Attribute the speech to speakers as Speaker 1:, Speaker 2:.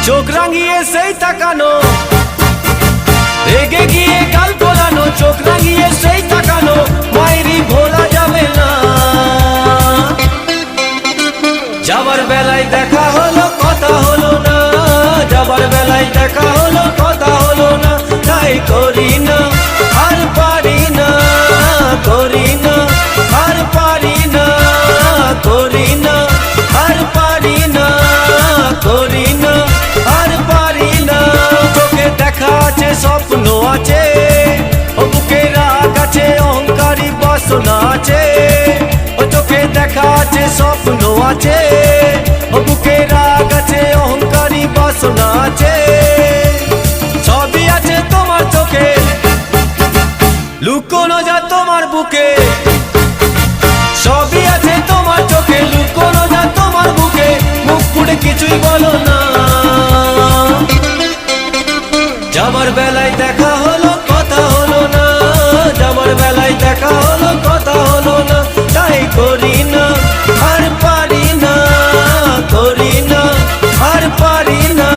Speaker 1: চোখ রাঙিয়ে সেই তাকানো, রেগে গিয়ে গাল ফোলানো, চোখ রাঙিয়ে সেই তাকানো, মায়েরই ভোলা যাবে না। যাবার বেলায় দেখা হলো কথা হলো না, যাবার বেলায় দেখা হলো কথা হলো না, তাই করি না আর পারি না, করি না আর পারি না, করি না আর পারি না, করি না আর পারি না। চোখে দেখা আছে স্বপ্ন আছে, ও বুকে রাগ আছে অহংকারী বাসনা আছে, ও চোখে দেখা আছে স্বপ্ন আছে।